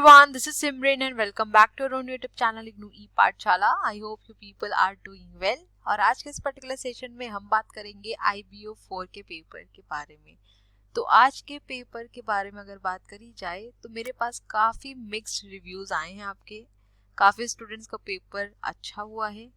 everyone, this is Simran and welcome back to our own YouTube channel IGNOU ई पाठशाला। I hope you people are doing well। और आज के इस particular session में हम बात करेंगे IBO 4 के पेपर के बारे में। तो आज के पेपर के बारे में अगर बात करी जाए तो मेरे पास काफ़ी मिक्स्ड रिव्यूज़ आए हैं आपके। काफ़ी स्टूडेंट्स का पेपर अच्छा हुआ है,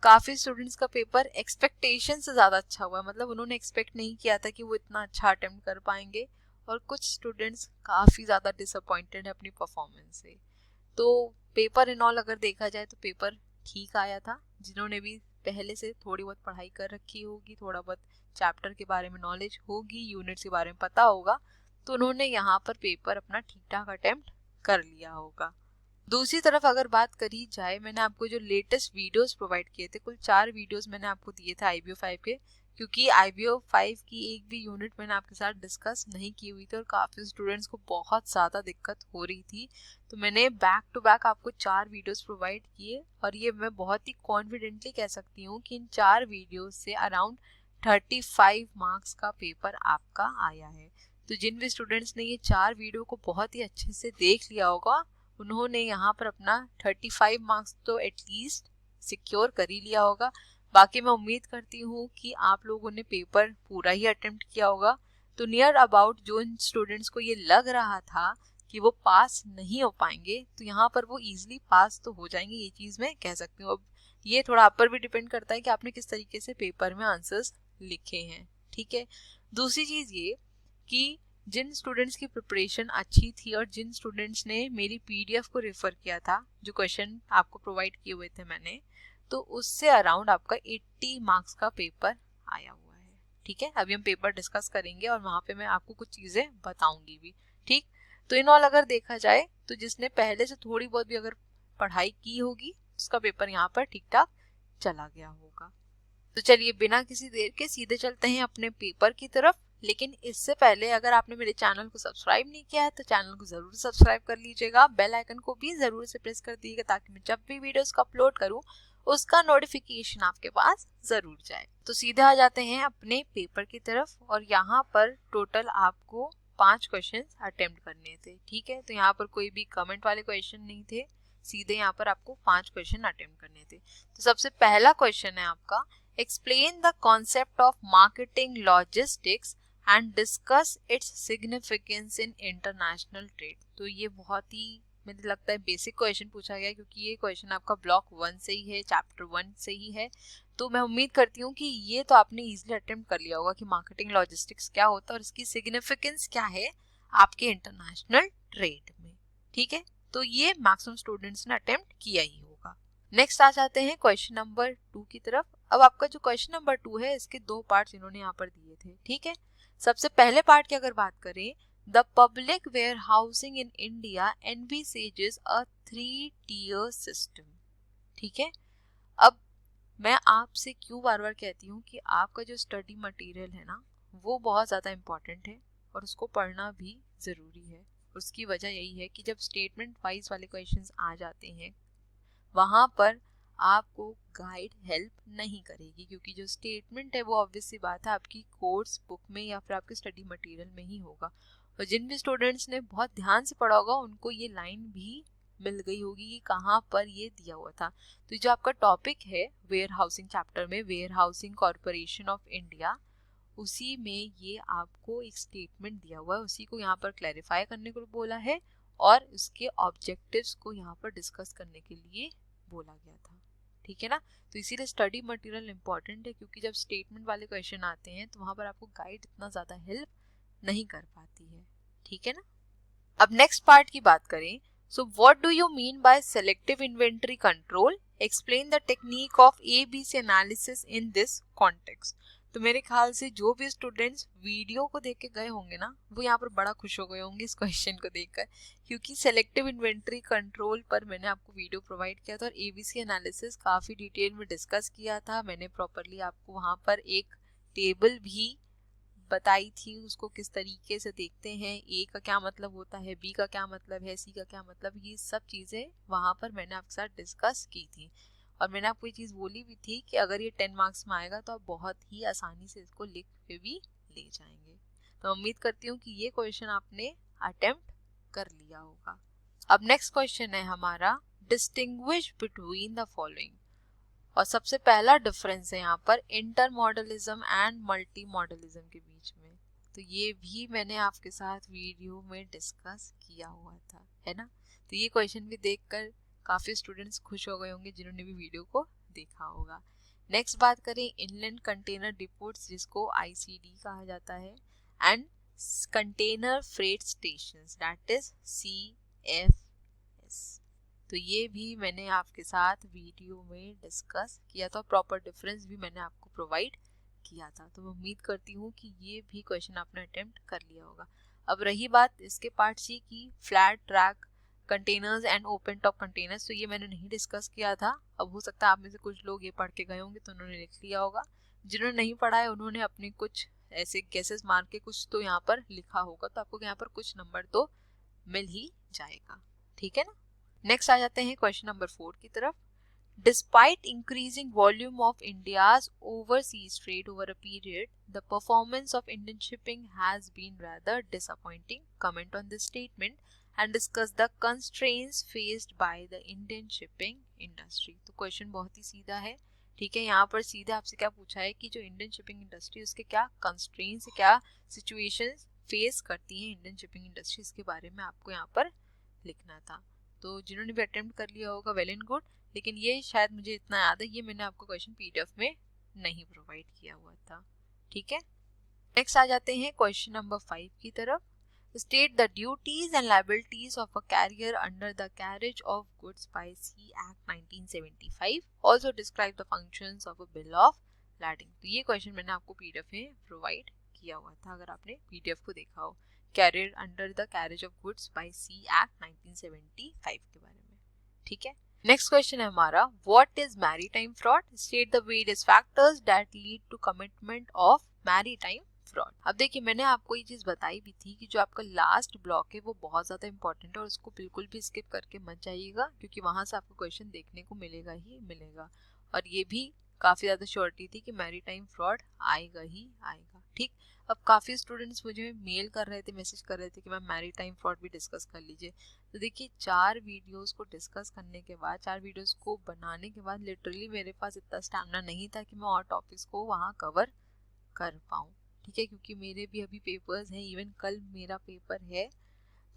काफ़ी स्टूडेंट्स का पेपर एक्सपेक्टेशन से ज़्यादा अच्छा हुआ है। मतलब उन्होंने एक्सपेक्ट नहीं किया था कि वो इतना अच्छा अटेम्प्ट कर पाएंगे, और कुछ स्टूडेंट्स काफ़ी ज़्यादा डिसअपॉइंटेड है अपनी परफॉर्मेंस से। तो पेपर इन ऑल अगर देखा जाए तो पेपर ठीक आया था। जिन्होंने भी पहले से थोड़ी बहुत पढ़ाई कर रखी होगी, थोड़ा बहुत चैप्टर के बारे में नॉलेज होगी, यूनिट्स के बारे में पता होगा, तो उन्होंने यहाँ पर पेपर अपना ठीक ठाक अटेम्प्ट कर लिया होगा। दूसरी तरफ अगर बात करी जाए, मैंने आपको जो लेटेस्ट वीडियोस प्रोवाइड किए थे, कुल 4 वीडियोस मैंने आपको दिए थे IBO 5 के, क्योंकि IBO 5 की एक भी यूनिट मैंने आपके साथ डिस्कस नहीं की हुई थी और काफ़ी स्टूडेंट्स को बहुत ज़्यादा दिक्कत हो रही थी। तो मैंने बैक टू बैक आपको 4 वीडियोस प्रोवाइड किए, और ये मैं बहुत ही कॉन्फिडेंटली कह सकती हूँ कि इन 4 वीडियोस से अराउंड 35 मार्क्स का पेपर आपका आया है। तो जिन भी स्टूडेंट्स ने ये 4 वीडियो को बहुत ही अच्छे से देख लिया होगा, उन्होंने यहाँ पर अपना 35 मार्क्स तो एटलीस्ट सिक्योर कर ही लिया होगा। बाकी मैं उम्मीद करती हूँ कि आप लोगों ने पेपर पूरा ही अटेम्प्ट किया होगा। तो नियर अबाउट जो स्टूडेंट्स को ये लग रहा था कि वो पास नहीं हो पाएंगे, तो यहाँ पर वो इजीली पास तो हो जाएंगे, ये चीज़ मैं कह सकती हूँ। अब ये थोड़ा आप पर भी डिपेंड करता है कि आपने किस तरीके से पेपर में आंसर्स लिखे हैं, ठीक है। दूसरी चीज़ ये कि जिन स्टूडेंट्स की प्रिपरेशन अच्छी थी और जिन स्टूडेंट्स ने मेरी PDF को रेफर किया था, जो क्वेश्चन आपको प्रोवाइड किए हुए थे मैंने, तो उससे अराउंड आपका 80 मार्क्स का पेपर आया हुआ है, ठीक है। अभी हम पेपर डिस्कस करेंगे और वहाँ पे मैं आपको कुछ चीज़ें बताऊंगी भी, ठीक। तो इन ऑल अगर देखा जाए तो जिसने पहले से थोड़ी बहुत भी अगर पढ़ाई की होगी, उसका पेपर यहाँ पर ठीक ठाक चला गया होगा। तो चलिए बिना किसी देर के सीधे चलते हैं अपने पेपर की तरफ। लेकिन इससे पहले अगर आपने मेरे चैनल को सब्सक्राइब नहीं किया है तो चैनल को जरूर सब्सक्राइब कर लीजिएगा, बेल आइकन को भी जरूर से प्रेस कर दीजिएगा, ताकि मैं जब भी वीडियोस को अपलोड करूं उसका नोटिफिकेशन आपके पास जरूर जाए। तो सीधे आ जाते हैं अपने पेपर की तरफ, और यहाँ पर टोटल आपको 5 क्वेश्चन अटेम्प्ट करने थे, ठीक है। तो यहाँ पर कोई भी कमेंट वाले क्वेश्चन नहीं थे, सीधे यहाँ पर आपको 5 क्वेश्चन अटेम्प्ट करने थे। तो सबसे पहला क्वेश्चन है आपका, explain the concept of marketing logistics and discuss its significance in international trade। तो ये बहुत ही मुझे लगता है बेसिक क्वेश्चन पूछा गया है, क्योंकि ये क्वेश्चन आपका ब्लॉक 1 से ही है, चैप्टर 1 से ही है। तो मैं उम्मीद करती हूँ कि ये तो आपने इजीली अटेम्प्ट कर लिया होगा कि मार्केटिंग लॉजिस्टिक्स क्या होता है और इसकी सिग्निफिकेंस क्या है आपके इंटरनेशनल ट्रेड में, ठीक है। तो ये मैक्सिमम स्टूडेंट्स ने अटेम्प्ट किया ही होगा। नेक्स्ट आ जाते हैं क्वेश्चन नंबर 2 की तरफ। अब आपका जो क्वेश्चन नंबर 2 है, इसके 2 पार्ट्स इन्होंने यहाँ पर दिए थे, ठीक है। सबसे पहले पार्ट की अगर बात करें, the public warehousing in India envisages a 3-tier system, ठीक है। अब मैं आपसे क्यों बार बार कहती हूँ कि आपका जो स्टडी मटेरियल है ना, वो बहुत ज़्यादा इम्पॉर्टेंट है और उसको पढ़ना भी ज़रूरी है। उसकी वजह यही है कि जब स्टेटमेंट वाइज वाले क्वेश्चंस आ जाते हैं, वहाँ पर आपको गाइड हेल्प नहीं करेगी, क्योंकि जो स्टेटमेंट है वो ऑब्वियस सी बात है आपकी कोर्स बुक में या फिर आपके स्टडी मटेरियल में ही होगा। और जिन भी स्टूडेंट्स ने बहुत ध्यान से पढ़ा होगा उनको ये लाइन भी मिल गई होगी कि कहाँ पर ये दिया हुआ था। तो जो आपका टॉपिक है वेयर हाउसिंग चैप्टर में, warehousing corporation of India, उसी में ये आपको एक स्टेटमेंट दिया हुआ है, उसी को यहाँ पर क्लैरिफाई करने को बोला है और उसके ऑब्जेक्टिव्स को यहाँ पर डिस्कस करने के लिए बोला गया था, ठीक है ना। तो इसीलिए स्टडी मटेरियल इंपॉर्टेंट है, क्योंकि जब स्टेटमेंट वाले क्वेश्चन आते हैं तो वहाँ पर आपको गाइड इतना ज़्यादा हेल्प नहीं कर पाती है, ठीक है ना। अब नेक्स्ट पार्ट की बात करें, so what do you mean by selective inventory control, explain the technique of ABC analysis in this context. तो मेरे ख्याल से जो भी स्टूडेंट्स वीडियो को देख के गए होंगे ना, वो यहाँ पर बड़ा खुश हो गए होंगे इस क्वेश्चन को देखकर, क्योंकि सेलेक्टिव इन्वेंटरी कंट्रोल पर मैंने आपको वीडियो प्रोवाइड किया था और ABC एनालिसिस काफ़ी डिटेल में डिस्कस किया था। मैंने प्रॉपरली आपको वहाँ पर एक टेबल भी बताई थी, उसको किस तरीके से देखते हैं, ए का क्या मतलब होता है, बी का क्या मतलब है, सी का क्या मतलब, ये सब चीज़ें वहाँ पर मैंने आपके साथ डिस्कस की थी। और मैंने आपको ये चीज़ बोली भी थी कि अगर ये 10 मार्क्स में आएगा तो आप बहुत ही आसानी से इसको लिख के भी ले जाएंगे। तो उम्मीद करती हूँ कि ये क्वेश्चन आपने अटेम्प्ट कर लिया होगा। अब नेक्स्ट क्वेश्चन है हमारा डिस्टिंग्विश बिटवीन द फॉलोइंग, और सबसे पहला डिफरेंस है यहाँ पर इंटर मॉडलिज्म एंड मल्टी मॉडलिज्म के बीच में। तो ये भी मैंने आपके साथ वीडियो में डिस्कस किया हुआ था, है ना। तो ये क्वेश्चन भी देखकर काफ़ी स्टूडेंट्स खुश हो गए होंगे जिन्होंने भी वीडियो को देखा होगा। नेक्स्ट बात करें इनलैंड कंटेनर डिपोट्स जिसको ICD कहा जाता है, and container freight stations that is CFS। तो ये भी मैंने आपके साथ वीडियो में डिस्कस किया था, प्रॉपर डिफरेंस भी मैंने आपको प्रोवाइड किया था। तो मैं उम्मीद करती हूँ कि ये भी क्वेश्चन आपने अटेम्प्ट कर लिया होगा। अब रही बात इसके पार्ट सी की, flat track containers and open top containers, तो ये मैंने नहीं डिस्कस किया था। अब हो सकता है आप में से कुछ लोग ये पढ़ के गए होंगे तो उन्होंने लिख लिया होगा, जिन्होंने नहीं पढ़ा है उन्होंने अपने कुछ ऐसे गेसेस मार के कुछ तो यहाँ पर लिखा होगा, तो आपको यहाँ पर कुछ नंबर तो मिल ही जाएगा, ठीक है ना। नेक्स्ट आ जाते हैं क्वेश्चन नंबर 4 की तरफ। Despite increasing volume of India's overseas trade over a period, the performance of Indian shipping has been rather disappointing. Comment on this statement and discuss the constraints faced by the Indian shipping industry. तो question बहुत ही सीधा है, ठीक है। यहाँ पर सीधे आपसे क्या पूछा है कि जो इंडियन शिपिंग इंडस्ट्री उसके क्या कंस्ट्रेंट्स, क्या सिचुएशंस फेस करती है इंडियन शिपिंग इंडस्ट्री, इसके बारे में आपको यहाँ पर लिखना था। तो जिन्होंने भी अटेम्प्ट कर लिया होगा वेल एंड गुड, लेकिन ये शायद मुझे इतना याद है ये मैंने आपको क्वेश्चन PDF में नहीं प्रोवाइड किया हुआ था, ठीक है। नेक्स्ट आ जाते हैं क्वेश्चन नंबर 5 की तरफ। State the duties and liabilities of a carrier under the carriage of goods by sea act 1975, also describe the functions of a bill of lading. तो ये क्वेश्चन मैंने आपको PDF में प्रोवाइड किया हुआ था, अगर आपने PDF को देखा हो, carrier under the carriage of goods by sea act 1975 के बारे में, ठीक है। नेक्स्ट क्वेश्चन है हमारा what is maritime fraud, state the various factors that lead to commitment of maritime fraud. अब देखिए मैंने आपको ये चीज बताई भी थी कि जो आपका लास्ट ब्लॉक है वो बहुत ज्यादा इंपॉर्टेंट है और उसको बिल्कुल भी स्किप करके मत जाइएगा, क्योंकि वहां से आपको क्वेश्चन देखने को मिलेगा ही मिलेगा। और ये भी काफी ज्यादा श्योरिटी थी कि मैरीटाइम फ्रॉड आएगा ही आएगा, ठीक। अब काफी स्टूडेंट्स मुझे मेल कर रहे थे, मैसेज कर रहे थे कि मैम मैरीटाइम फ्रॉड भी डिस्कस कर लीजिए। तो देखिए 4 वीडियोस को डिस्कस करने के बाद, 4 वीडियोस को बनाने के बाद लिटरली मेरे पास इतना स्टैमिना नहीं था कि मैं और टॉपिक्स को वहाँ कवर कर पाऊँ, ठीक है, क्योंकि मेरे भी अभी पेपर्स हैं, इवन कल मेरा पेपर है।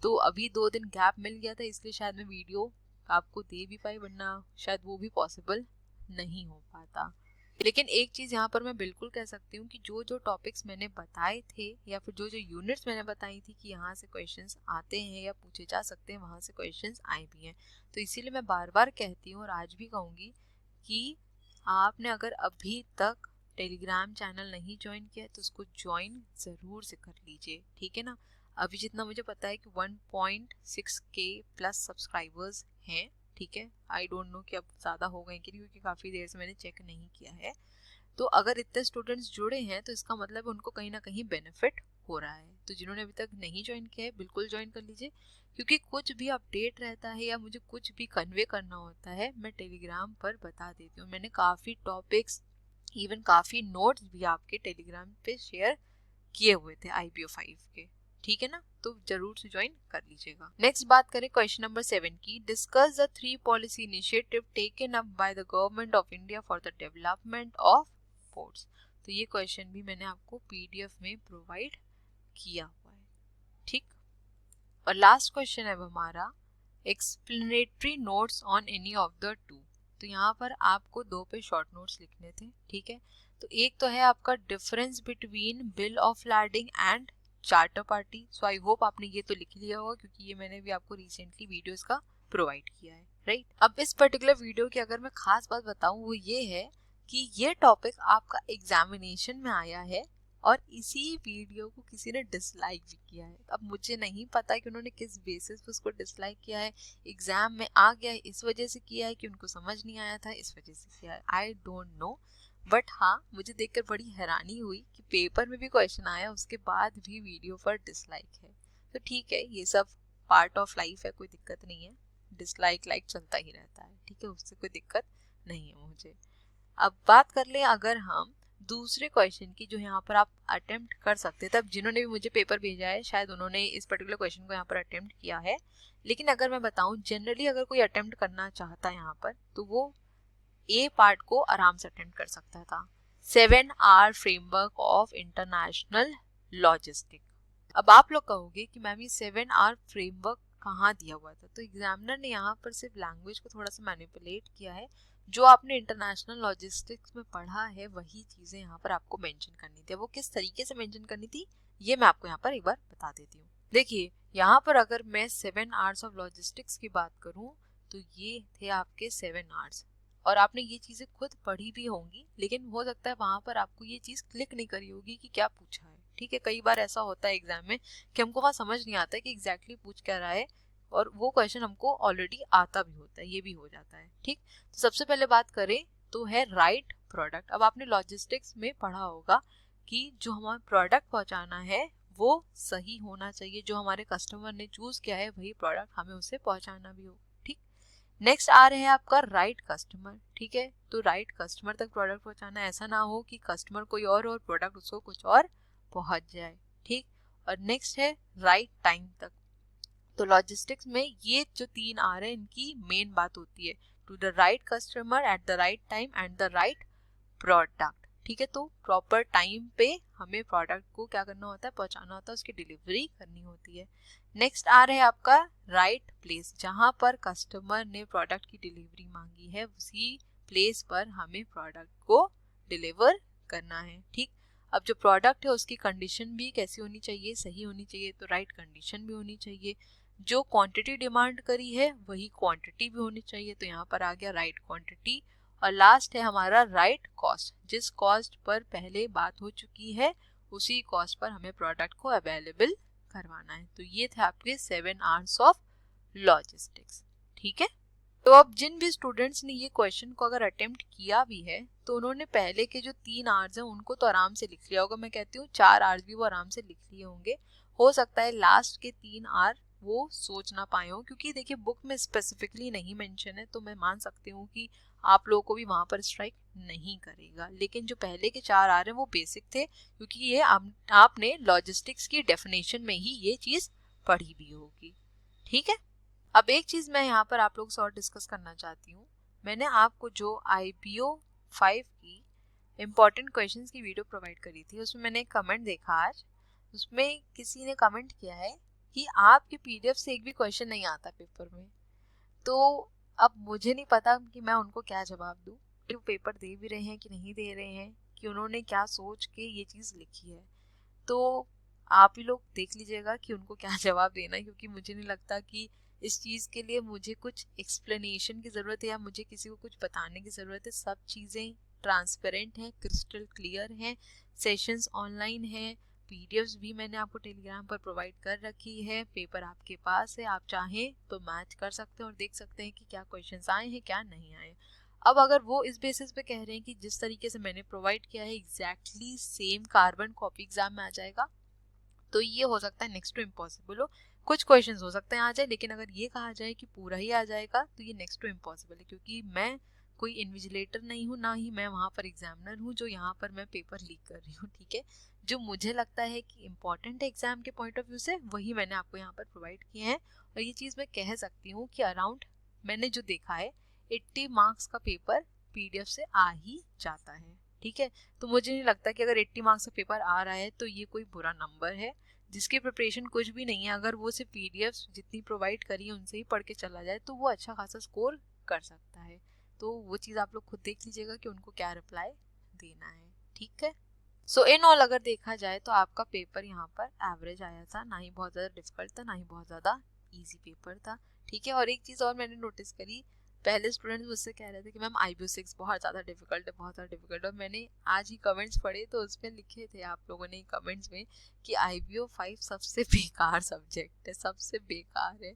तो अभी 2 दिन गैप मिल गया था, इसलिए शायद मैं वीडियो आपको दे भी पाई, वरना शायद वो भी पॉसिबल नहीं हो पाता। लेकिन एक चीज़ यहाँ पर मैं बिल्कुल कह सकती हूँ कि जो जो टॉपिक्स मैंने बताए थे या फिर जो जो यूनिट्स मैंने बताई थी कि यहाँ से क्वेश्चंस आते हैं या पूछे जा सकते हैं, वहाँ से क्वेश्चंस आए भी हैं। तो इसीलिए मैं बार बार कहती हूँ और आज भी कहूँगी कि आपने अगर अभी तक टेलीग्राम चैनल नहीं ज्वाइन किया है तो उसको ज्वाइन ज़रूर से कर लीजिए, ठीक है ना। अभी जितना मुझे पता है कि 1.6K प्लस सब्सक्राइबर्स हैं, ठीक है। आई डोंट नो कि अब ज़्यादा हो गए कि नहीं, क्योंकि काफ़ी देर से मैंने चेक नहीं किया है। तो अगर इतने स्टूडेंट्स जुड़े हैं तो इसका मतलब उनको कहीं ना कहीं बेनिफिट हो रहा है। तो जिन्होंने अभी तक नहीं ज्वाइन किया है बिल्कुल ज्वाइन कर लीजिए, क्योंकि कुछ भी अपडेट रहता है या मुझे कुछ भी कन्वे करना होता है मैं टेलीग्राम पर बता देती हूँ। मैंने काफ़ी टॉपिक्स, इवन काफ़ी नोट्स भी आपके टेलीग्राम पे शेयर किए हुए थे IBO 5 के, ठीक है ना। तो जरूर से ज्वाइन कर लीजिएगा। नेक्स्ट बात करें क्वेश्चन नंबर 7 की। Discuss the 3 policy initiative taken up by the government of India for the development of ports. तो ये क्वेश्चन भी मैंने आपको PDF में प्रोवाइड किया हुआ है, ठीक। और लास्ट क्वेश्चन है हमारा explanatory notes on any of the 2। तो यहाँ पर आपको 2 पे शॉर्ट नोट्स लिखने थे, ठीक है। तो एक तो है आपका difference between bill of lading and charter party. So I hope आपने ये तो लिख लिया होगा, क्योंकि ये मैंने भी आपको रिसेंटली वीडियोस का प्रोवाइड किया है, राइट। अब इस पर्टिकुलर वीडियो की अगर मैं खास बात बताऊं वो ये है कि ये टॉपिक आपका एग्जामिनेशन में आया है और इसी वीडियो को किसी ने डिसलाइक भी किया है। अब मुझे नहीं पता कि उन्होंने किस बेसिस पे उसको डिसलाइक किया है, एग्जाम में आ गया है इस वजह से किया है कि उनको समझ नहीं आया था इस वजह से किया है, आई डोंट नो। बट हाँ मुझे देखकर बड़ी हैरानी हुई कि पेपर में भी क्वेश्चन आया उसके बाद भी वीडियो पर डिसलाइक है। तो ठीक है, ये सब पार्ट ऑफ लाइफ है, कोई दिक्कत नहीं है, डिसलाइक लाइक चलता ही रहता है, ठीक है, उससे कोई दिक्कत नहीं है मुझे। अब बात कर लें अगर हम दूसरे क्वेश्चन की जो यहाँ पर आप अटेम्प्ट कर सकते हैं, तब जिन्होंने भी मुझे पेपर भेजा है शायद उन्होंने इस पर्टिकुलर क्वेश्चन को यहाँ पर अटेम्प्ट किया है, लेकिन अगर मैं बताऊँ जनरली अगर कोई अटेम्प्ट करना चाहता है यहाँ पर तो वो ए पार्ट को आराम से अटेम्प्ट कर सकता था, 7 R framework of international logistic. अब आप लोग कहोगे कि मैम ये 7 आवर फ्रेमवर्क कहाँ दिया हुआ था, तो एग्जामिनर ने यहाँ पर सिर्फ लैंग्वेज को थोड़ा सा मैनिपुलेट किया है, जो आपने इंटरनेशनल लॉजिस्टिक्स में पढ़ा है वही चीजें यहाँ पर आपको मेंशन करनी थी। वो किस तरीके से मेंशन करनी थी ये मैं आपको यहाँ पर एक बार बता देती हूँ। देखिए यहाँ पर अगर मैं 7 आवर्स ऑफ लॉजिस्टिक्स की बात करूँ तो ये थे आपके 7 आवर्स, और आपने ये चीजें खुद पढ़ी भी होंगी, लेकिन हो सकता है वहां पर आपको ये चीज क्लिक नहीं करी होगी कि क्या पूछा है। ठीक है, कई बार ऐसा होता है एग्जाम में कि हमको वहां समझ नहीं आता है कि एग्जैक्टली पूछ क्या रहा है, और वो क्वेश्चन हमको ऑलरेडी आता भी होता है, ये भी हो जाता है। ठीक, तो सबसे पहले बात करें तो है राइट प्रोडक्ट। अब आपने लॉजिस्टिक्स में पढ़ा होगा कि जो हमारा प्रोडक्ट पहुंचाना है वो सही होना चाहिए, जो हमारे कस्टमर ने चूज किया है वही प्रोडक्ट हमें उसे पहुंचाना भी हो। ठीक, नेक्स्ट आ रहे हैं आपका राइट कस्टमर। ठीक है, तो राइट कस्टमर तक प्रोडक्ट पहुंचाना, ऐसा ना हो कि कस्टमर कोई और प्रोडक्ट उसको कुछ और पहुंच जाए। ठीक, और नेक्स्ट है राइट टाइम तक। तो लॉजिस्टिक्स में ये जो 3 आ रहे हैं इनकी मेन बात होती है, to the right customer at the right time and the right product. ठीक है, तो प्रॉपर टाइम पे हमें प्रोडक्ट को क्या करना होता है, पहुंचाना होता है, उसकी डिलीवरी करनी होती है। नेक्स्ट आ रहा है आपका राइट प्लेस, जहां पर कस्टमर ने प्रोडक्ट की डिलीवरी मांगी है उसी प्लेस पर हमें प्रोडक्ट को डिलीवर करना है। ठीक, अब जो प्रोडक्ट है उसकी कंडीशन भी कैसी होनी चाहिए, सही होनी चाहिए, तो राइट कंडीशन भी होनी चाहिए। जो क्वांटिटी डिमांड करी है वही क्वांटिटी भी होनी चाहिए, तो यहाँ पर आ गया राइट क्वांटिटी। और लास्ट है हमारा राइट कॉस्ट, जिस कॉस्ट पर पहले बात हो चुकी है उसी कॉस्ट पर हमें प्रोडक्ट को अवेलेबल करवाना है। तो ये थे आपके 7 आवर्स ऑफ लॉजिस्टिक्स। ठीक है, तो अब जिन भी स्टूडेंट्स ने ये क्वेश्चन को अगर अटेम्प्ट किया भी है तो उन्होंने पहले के जो 3 आवर्स हैं उनको तो आराम से लिख लिया होगा, मैं कहती हूँ 4 आवर्स भी वो आराम से लिख लिए होंगे। हो सकता है लास्ट के 3 आवर वो सोच ना पाए हो, क्योंकि देखिए बुक में स्पेसिफिकली नहीं मेंशन है, तो मैं मान सकती हूँ कि आप लोगों को भी वहां पर स्ट्राइक नहीं करेगा। लेकिन जो पहले के 4 आ रहे हैं वो बेसिक थे, क्योंकि ये आपने लॉजिस्टिक्स की डेफिनेशन में ही ये चीज पढ़ी भी होगी। ठीक है, अब एक चीज मैं यहाँ पर आप लोग से और डिस्कस करना चाहती हूँ। मैंने आपको जो IBO 5 की इम्पोर्टेंट क्वेश्चंस की वीडियो प्रोवाइड करी थी, उसमें मैंने एक कमेंट देखा आज, उसमें किसी ने कमेंट किया है कि आपके PDF से एक भी क्वेश्चन नहीं आता पेपर में। तो अब मुझे नहीं पता कि मैं उनको क्या जवाब दूं, कि वो पेपर दे भी रहे हैं कि नहीं दे रहे हैं, कि उन्होंने क्या सोच के ये चीज़ लिखी है। तो आप ही लोग देख लीजिएगा कि उनको क्या जवाब देना है, क्योंकि मुझे नहीं लगता कि इस चीज़ के लिए मुझे कुछ एक्सप्लेनेशन की ज़रूरत है या मुझे किसी को कुछ बताने की ज़रूरत है। सब चीज़ें ट्रांसपेरेंट हैं, क्रिस्टल क्लियर हैं, सेशंस ऑनलाइन हैं, PDFs भी मैंने आपको टेलीग्राम पर प्रोवाइड कर रखी है, पेपर आपके पास है, आप चाहें तो मैच कर सकते हैं और देख सकते हैं कि क्या क्वेश्चंस आए हैं क्या नहीं आए। अब अगर वो इस बेसिस पे कह रहे हैं कि जिस तरीके से मैंने प्रोवाइड किया है exactly same carbon copy exam में आ जाएगा, तो ये हो सकता है नेक्स्ट टू इम्पॉसिबल हो। कुछ क्वेश्चंस हो सकते हैं आ जाए, लेकिन अगर ये कहा जाए कि पूरा ही आ जाएगा तो ये नेक्स्ट टू इम्पॉसिबल है, क्योंकि मैं कोई इन्विजिलेटर नहीं हूँ, ना ही मैं वहाँ पर एग्जामिनर हूँ जो यहाँ पर मैं पेपर लीक कर रही हूँ। ठीक है, जो मुझे लगता है कि इम्पॉर्टेंट है एग्जाम के पॉइंट ऑफ व्यू से वही मैंने आपको यहाँ पर प्रोवाइड किए हैं। और ये चीज़ मैं कह सकती हूँ कि अराउंड मैंने जो देखा है 80 मार्क्स का पेपर PDF से आ ही जाता है। ठीक है, तो मुझे नहीं लगता कि अगर 80 मार्क्स का पेपर आ रहा है तो ये कोई बुरा नंबर है। जिसकी प्रिपरेशन कुछ भी नहीं है, अगर वो सिर्फ PDFs जितनी प्रोवाइड करी है उनसे ही पढ़ के चला जाए तो वो अच्छा खासा स्कोर कर सकता है। तो वो चीज़ आप लोग खुद देख लीजिएगा कि उनको क्या रिप्लाई देना है। ठीक है, सो इन ऑल अगर देखा जाए तो आपका पेपर यहाँ पर एवरेज आया था, ना ही बहुत ज़्यादा डिफिकल्ट था ना ही बहुत ज़्यादा ईजी पेपर था। ठीक है, और एक चीज़ और मैंने नोटिस करी, पहले स्टूडेंट्स मुझसे कह रहे थे कि मैम IBO 6 बहुत ज़्यादा डिफिकल्ट है, बहुत ज़्यादा डिफिकल्ट है। और मैंने आज ही कमेंट्स पढ़े तो उसमें लिखे थे आप लोगों ने कमेंट्स में कि IBO 5 सबसे बेकार सब्जेक्ट है, सबसे बेकार है।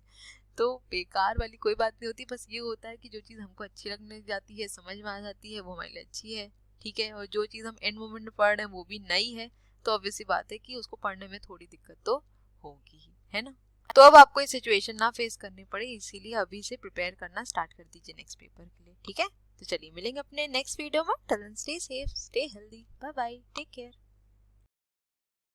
तो बेकार वाली कोई बात नहीं होती, बस ये होता है कि जो चीज़ हमको अच्छी लगने जाती है, समझ में आ जाती है, वो हमारे लिए अच्छी है। ठीक है, और जो चीज़ हम एंड मोमेंट में पढ़ रहे हैं वो भी नई है, तो ऑब्वियस सी बात है कि उसको पढ़ने में थोड़ी दिक्कत तो होगी ही, है ना। तो अब आपको ये सिचुएशन ना फेस करनी पड़े, इसीलिए अभी से प्रिपेयर करना स्टार्ट कर दीजिए नेक्स्ट पेपर के लिए। ठीक है, तो चलिए मिलेंगे अपने नेक्स्ट वीडियो में। Till then stay safe, stay healthy, bye bye, take care.